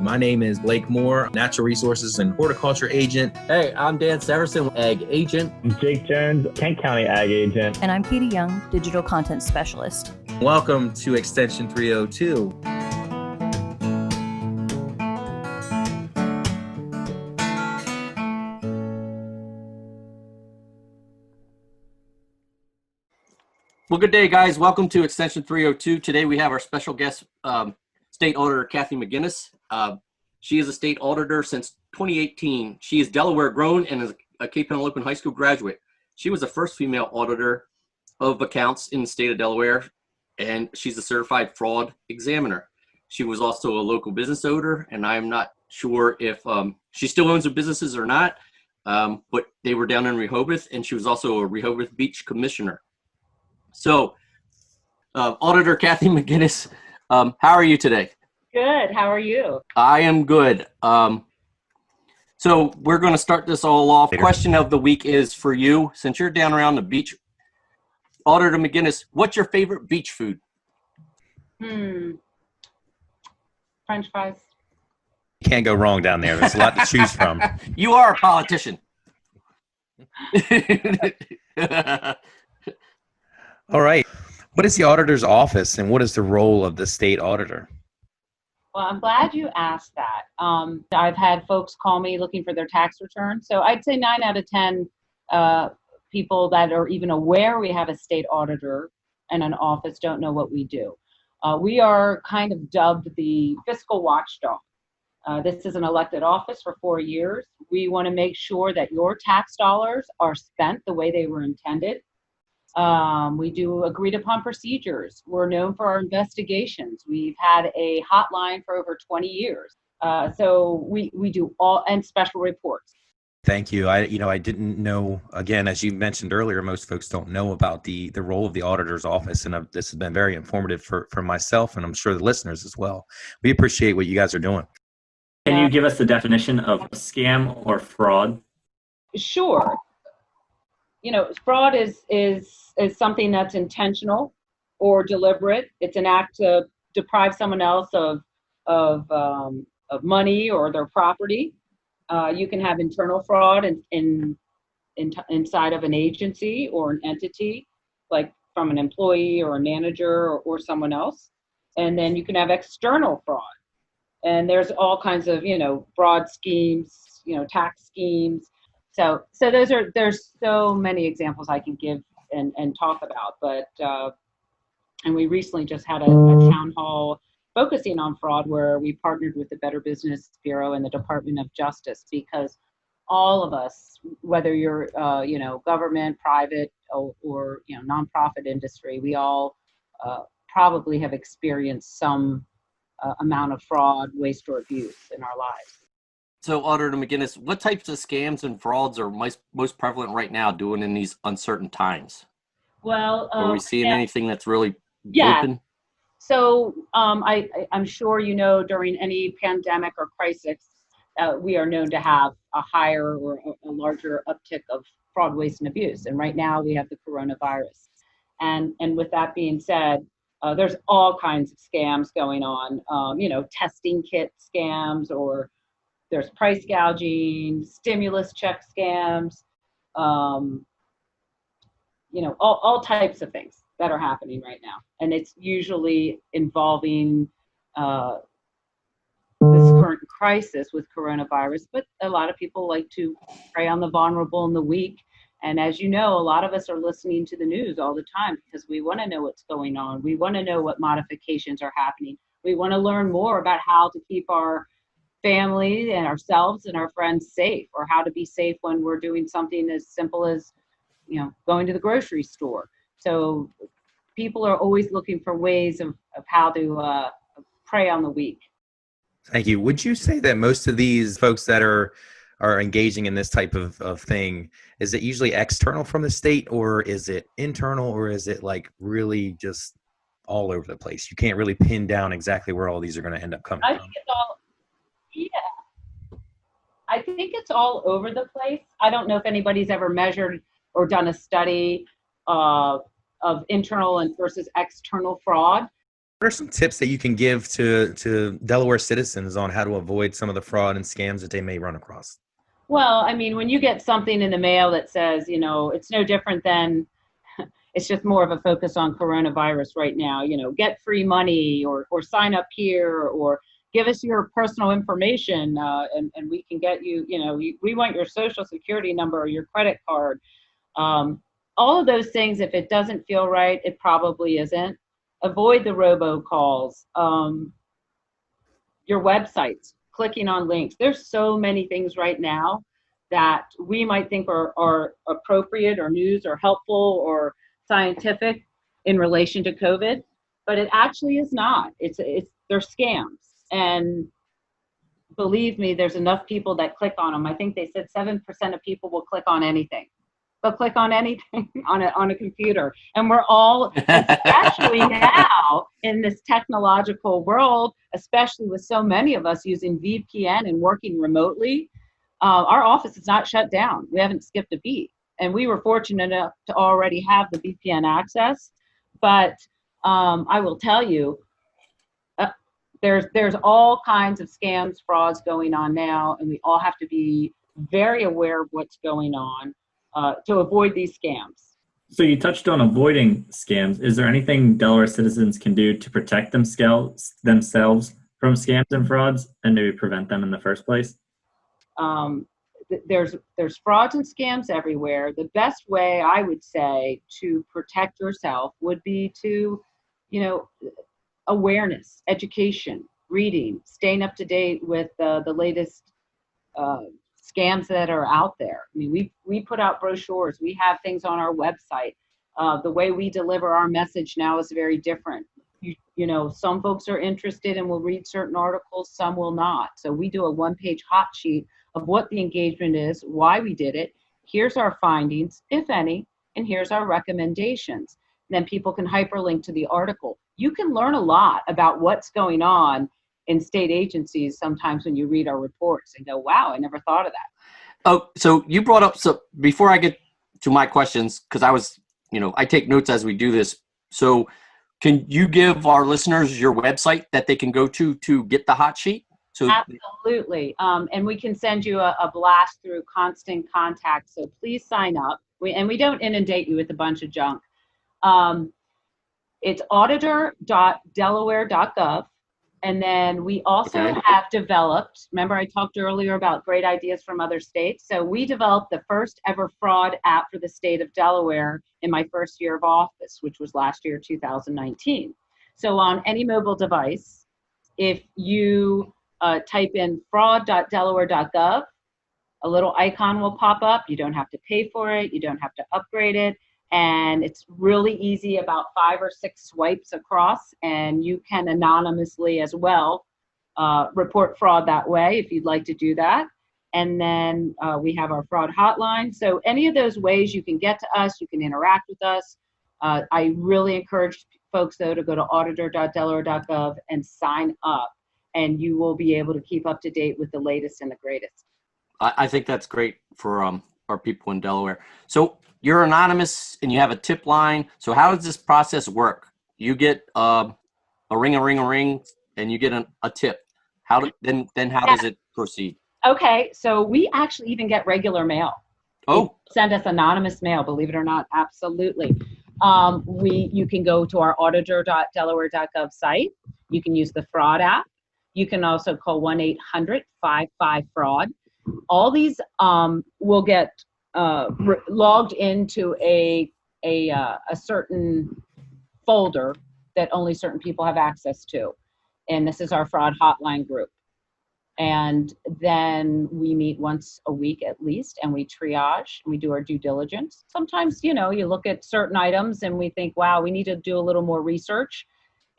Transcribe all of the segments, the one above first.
My name is Blake Moore, Natural Resources and Horticulture Agent. Hey, I'm Dan Severson, Ag Agent. I'm Jake Jones, Kent County Ag Agent. And I'm Katie Young, Digital Content Specialist. Welcome to Extension 302. Well, good day, guys. Welcome to Extension 302. Today we have our special guest, State Auditor Kathleen McGuiness. She is a state auditor since 2018. She is Delaware grown and is a Cape Henlopen High School graduate. She was the first female auditor of accounts in the state of Delaware, and she's a certified fraud examiner. She was also a local business owner, and I'm not sure if she still owns her businesses or not, but they were down in Rehoboth, and she was also a Rehoboth Beach commissioner. So, Auditor Kathleen McGuiness, how are you today? Good. How are you? I am good. So we're going to start this all off. Question of the week is for you, since you're down around the beach. Auditor McGuiness, what's your favorite beach food? French fries. You can't go wrong down there. There's a lot to choose from. You are a politician. All right. What is the auditor's office and what is the role of the state auditor? Well, I'm glad you asked that. I've had folks call me looking for their tax return. So I'd say 9 out of 10 people that are even aware we have a state auditor and an office don't know what we do. We are kind of dubbed the fiscal watchdog. This is an elected office for 4 years. We want to make sure that your tax dollars are spent the way they were intended. We do agreed upon procedures. We're known for our investigations. We've had a hotline for over 20 years. So we do all, and special reports. Thank you. I didn't know, again, as you mentioned earlier, most folks don't know about the role of the auditor's office. And this has been very informative for myself, and I'm sure the listeners as well. We appreciate what you guys are doing. Can you give us the definition of scam or fraud? Sure. Fraud is something that's intentional or deliberate. It's an act to deprive someone else of money or their property. You can have internal fraud inside of an agency or an entity, like from an employee or a manager or someone else. And then you can have external fraud. And there's all kinds of, fraud schemes, tax schemes. So there's so many examples I can give and talk about, but and we recently just had a town hall focusing on fraud where we partnered with the Better Business Bureau and the Department of Justice, because all of us, whether you're government, private, or nonprofit industry, we all probably have experienced some amount of fraud, waste, or abuse in our lives. So, Auditor McGuiness, what types of scams and frauds are most prevalent right now doing in these uncertain times? Well, are we seeing anything that's really open? So I'm sure during any pandemic or crisis, we are known to have a higher or a larger uptick of fraud, waste, and abuse. And right now we have the coronavirus. And with that being said, there's all kinds of scams going on, testing kit scams, or there's price gouging, stimulus check scams, all types of things that are happening right now. And it's usually involving this current crisis with coronavirus, but a lot of people like to prey on the vulnerable and the weak. And as you know, a lot of us are listening to the news all the time because we want to know what's going on. We want to know what modifications are happening. We want to learn more about how to keep our family and ourselves and our friends safe, or how to be safe when we're doing something as simple as, going to the grocery store. So people are always looking for ways of how to prey on the weak. Thank you. Would you say that most of these folks that are engaging in this type of thing, is it usually external from the state, or is it internal, or is it like really just all over the place? You can't really pin down exactly where all these are going to end up coming from. I think it's all over the place. I don't know if anybody's ever measured or done a study of internal and versus external fraud. What are some tips that you can give to Delaware citizens on how to avoid some of the fraud and scams that they may run across? Well, I mean, when you get something in the mail that says, it's no different than, it's just more of a focus on coronavirus right now, get free money or sign up here or give us your personal information and we can get you, we want your social security number or your credit card. All of those things, if it doesn't feel right, it probably isn't. Avoid the robocalls, your websites, clicking on links. There's so many things right now that we might think are appropriate or news or helpful or scientific in relation to COVID, but it actually is not. They're scams. And believe me, there's enough people that click on them. I think they said 7% of people will click on anything. They'll click on anything on a computer. And we're all, especially now in this technological world, especially with so many of us using VPN and working remotely, our office is not shut down. We haven't skipped a beat. And we were fortunate enough to already have the VPN access. But I will tell you, there's all kinds of scams, frauds going on now, and we all have to be very aware of what's going on to avoid these scams. So you touched on avoiding scams. Is there anything Delaware citizens can do to protect themselves from scams and frauds and maybe prevent them in the first place? There's frauds and scams everywhere. The best way, I would say, to protect yourself would be to, awareness, education, reading, staying up to date with the latest scams that are out there. I mean, we put out brochures. We have things on our website. The way we deliver our message now is very different. Some folks are interested and will read certain articles, some will not. So we do a one-page hot sheet of what the engagement is, why we did it. Here's our findings, if any, and here's our recommendations. And then people can hyperlink to the article. You can learn a lot about what's going on in state agencies sometimes when you read our reports and go, wow, I never thought of that. Oh, so you brought up, so before I get to my questions, because I take notes as we do this. So can you give our listeners your website that they can go to get the hot sheet? So Absolutely. And we can send you a blast through Constant Contact. So please sign up. We don't inundate you with a bunch of junk. It's auditor.delaware.gov. And then we also have developed, remember I talked earlier about great ideas from other states. So we developed the first ever fraud app for the state of Delaware in my first year of office, which was last year, 2019. So on any mobile device, if you type in fraud.delaware.gov, a little icon will pop up. You don't have to pay for it. You don't have to upgrade it. And it's really easy, about 5 or 6 swipes across, and you can anonymously as well report fraud that way if you'd like to do that. And then we have our fraud hotline. So any of those ways you can get to us, you can interact with us. I really encourage folks, though, to go to auditor.delaware.gov and sign up, and you will be able to keep up to date with the latest and the greatest. I think that's great for our people in Delaware. So you're anonymous and you have a tip line. So how does this process work? You get a ring, and you get a tip. How does it proceed? Okay, so we actually even get regular mail. Oh, Send us anonymous mail, believe it or not. Absolutely. You can go to our auditor.delaware.gov site. You can use the fraud app. You can also call 1-800-55-FRAUD. All these will get logged into a certain folder that only certain people have access to. And this is our fraud hotline group. And then we meet once a week at least, and we triage, and we do our due diligence. Sometimes, you look at certain items and we think, wow, we need to do a little more research.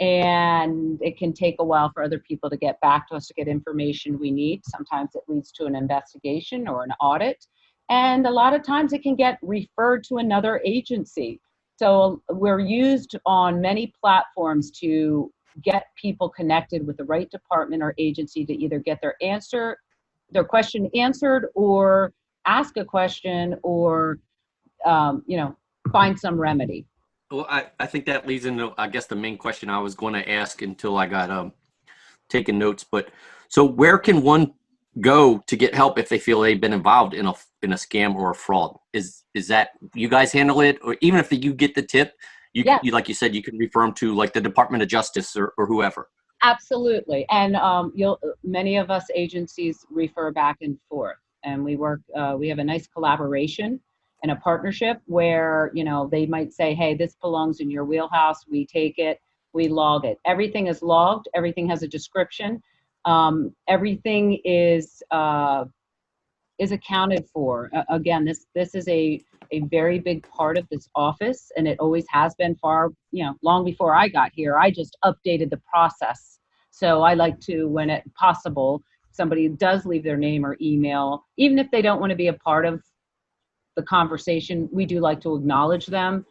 And it can take a while for other people to get back to us to get information we need. Sometimes it leads to an investigation or an audit. And a lot of times it can get referred to another agency. So we're used on many platforms to get people connected with the right department or agency to either get their question answered, or ask a question, or find some remedy. Well, I think that leads into, I guess, the main question I was going to ask until I got taking notes. But so where can one go to get help if they feel they've been involved in a scam or a fraud? Is that you guys handle it, or even if you get the tip, Yes. you like you said, you can refer them to like the Department of Justice or whoever. Absolutely. And many of us agencies refer back and forth, and we work, we have a nice collaboration and a partnership where, they might say, hey, this belongs in your wheelhouse. We take it, we log it. Everything is logged. Everything has a description. Everything is accounted for. Again, this is a very big part of this office, and it always has been long before I got here. I just updated the process. So I like to, when it possible, somebody does leave their name or email, even if they don't want to be a part of the conversation, we do like to acknowledge them.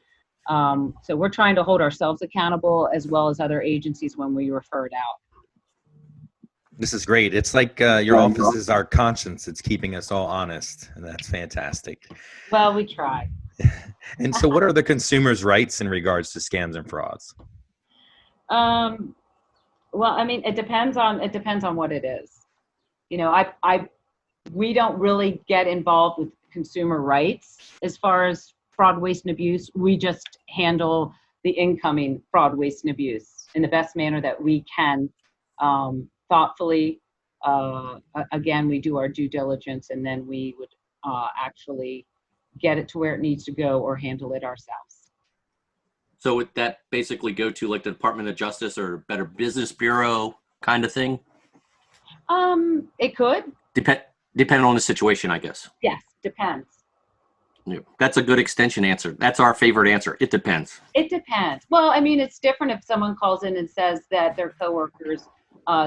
So we're trying to hold ourselves accountable as well as other agencies when we refer it out. This is great. It's like your office is our conscience. It's keeping us all honest, and that's fantastic. Well, we try. And so what are the consumer's rights in regards to scams and frauds? Well, I mean, it depends on what it is. We don't really get involved with consumer rights as far as fraud, waste, and abuse. We just handle the incoming fraud, waste, and abuse in the best manner that we can, thoughtfully. Again, we do our due diligence, and then we would actually get it to where it needs to go or handle it ourselves. So would that basically go to like the Department of Justice or Better Business Bureau kind of thing? It could. Depending on the situation, I guess. Yes, depends. Yeah, that's a good extension answer. That's our favorite answer. It depends. It depends. Well, I mean, it's different if someone calls in and says that their coworkers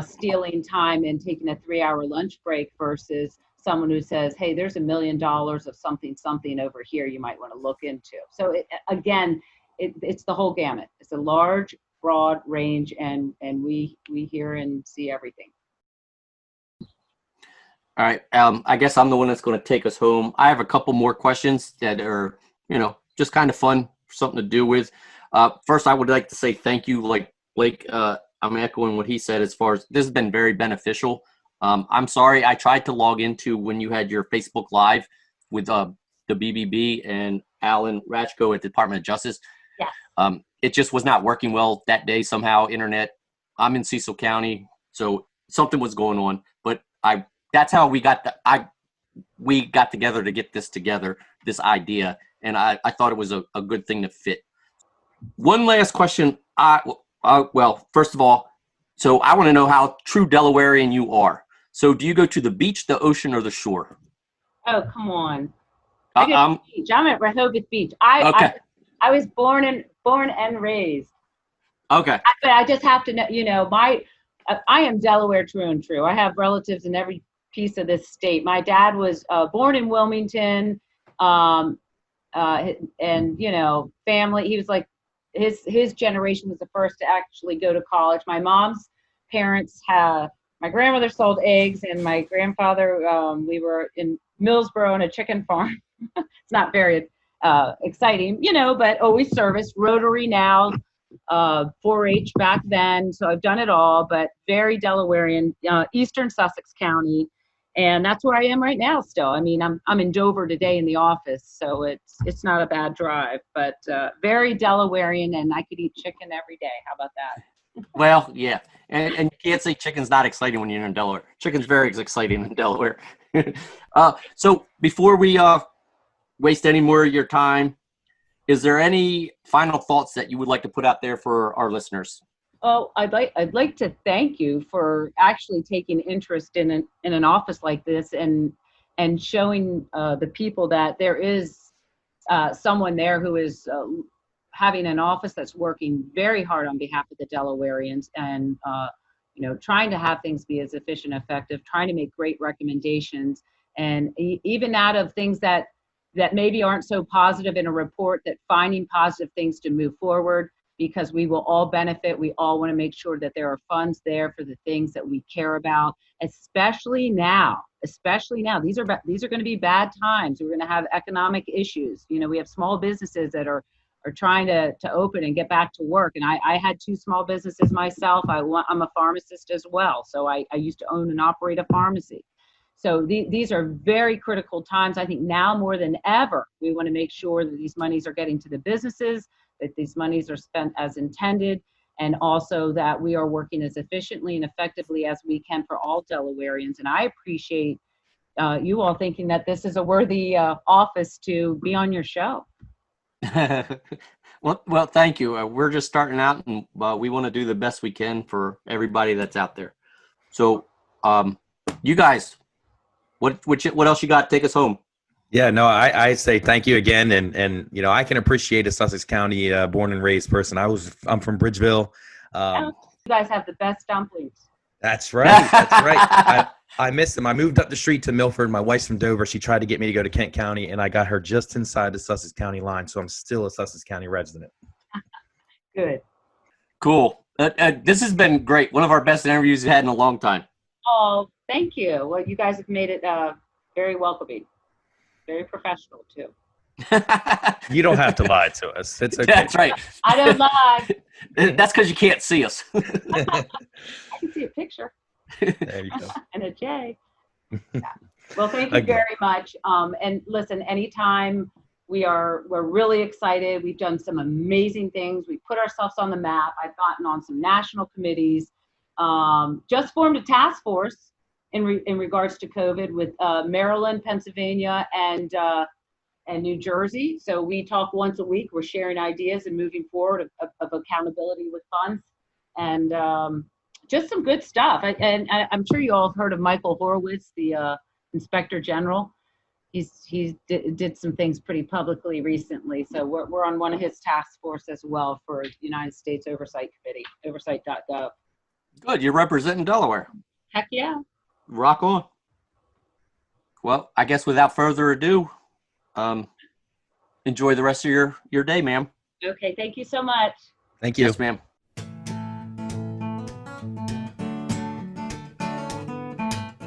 stealing time and taking a 3-hour lunch break versus someone who says, hey, there's $1 million of something over here you might want to look into. So it's the whole gamut. It's a large, broad range, and we hear and see everything. All right. I guess I'm the one that's going to take us home. I have a couple more questions that are, just kind of fun, something to do with. First, I would like to say thank you. Like Blake, I'm echoing what he said as far as this has been very beneficial. I'm sorry. I tried to log into when you had your Facebook Live with the BBB and Alan Ratchko at the Department of Justice. Yeah. It just was not working well that day somehow, internet. I'm in Cecil County, so something was going on. But that's how we got together to get this idea. And I thought it was a good thing to fit. One last question. Well, first of all, so I want to know how true Delawarean you are. So do you go to the beach, the ocean, or the shore? Oh, come on. I go to the beach. I'm at Rehoboth Beach. I was born and raised. Okay. But I just have to know, I am Delaware true and true. I have relatives in every piece of this state. My dad was born in Wilmington, and family. He was like his generation was the first to actually go to college. My mom's parents my grandmother sold eggs, and my grandfather. We were in Millsboro on a chicken farm. It's not very exciting, but always service. Rotary now. 4-H back then, so I've done it all, but very Delawarean, Eastern Sussex County, and that's where I am right now still. I mean, I'm in Dover today in the office, so it's not a bad drive, but very Delawarean, and I could eat chicken every day. How about that? Well, yeah, and you can't say chicken's not exciting when you're in Delaware. Chicken's very exciting in Delaware. So before we waste any more of your time, is there any final thoughts that you would like to put out there for our listeners? Oh, I'd like to thank you for actually taking interest in an office like this and showing the people that there is someone there who is having an office that's working very hard on behalf of the Delawareans and trying to have things be as efficient and effective, trying to make great recommendations, and even out of things that maybe aren't so positive in a report, that finding positive things to move forward, because we will all benefit. We all want to make sure that there are funds there for the things that we care about, especially now. These are going to be bad times. We're going to have economic issues. We have small businesses that are are trying to open and get back to work. And I had 2 small businesses myself. I'm a pharmacist as well. So I used to own and operate a pharmacy. So these are very critical times. I think now more than ever, we want to make sure that these monies are getting to the businesses, that these monies are spent as intended, and also that we are working as efficiently and effectively as we can for all Delawareans. And I appreciate you all thinking that this is a worthy office to be on your show. Well, thank you. We're just starting out, and we want to do the best we can for everybody that's out there. So, you guys, what else you got? Take us home. Yeah, no, I say thank you again, and you know, I can appreciate a Sussex County born and raised person. I'm from Bridgeville. You guys have the best dumplings. That's right. That's right. I miss them. I moved up the street to Milford. My wife's from Dover. She tried to get me to go to Kent County, and I got her just inside the Sussex County line, so I'm still a Sussex County resident. Good. Cool. This has been great. One of our best interviews we've had in a long time. Oh, thank you. Well, you guys have made it very welcoming, very professional too. You don't have to lie to us. It's okay. That's right. I don't lie. That's because you can't see us. I can see a picture. There you go. And a J. Yeah. Well, thank you very much. And listen, anytime we're really excited. We've done some amazing things. We put ourselves on the map. I've gotten on some national committees. Just formed a task force in regards to COVID with Maryland, Pennsylvania, and New Jersey. So we talk once a week. We're sharing ideas and moving forward of accountability with funds, and just some good stuff. I'm sure you all have heard of Michael Horowitz, the Inspector General. He did some things pretty publicly recently. So we're on one of his task force as well for United States Oversight Committee, oversight.gov. Good. You're representing Delaware. Heck yeah. Rock on. Well, I guess without further ado, enjoy the rest of your day, ma'am. Okay. Thank you so much. Thank you. Yes, ma'am.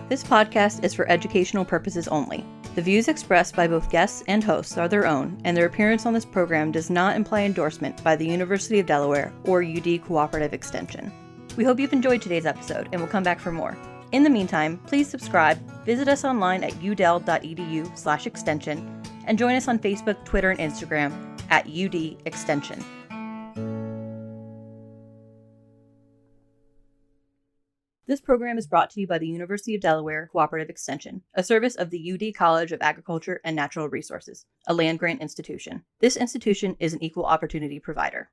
This podcast is for educational purposes only. The views expressed by both guests and hosts are their own, and their appearance on this program does not imply endorsement by the University of Delaware or UD Cooperative Extension. We hope you've enjoyed today's episode and will come back for more. In the meantime, please subscribe, visit us online at udel.edu/extension, and join us on Facebook, Twitter, and Instagram at UD Extension. This program is brought to you by the University of Delaware Cooperative Extension, a service of the UD College of Agriculture and Natural Resources, a land-grant institution. This institution is an equal opportunity provider.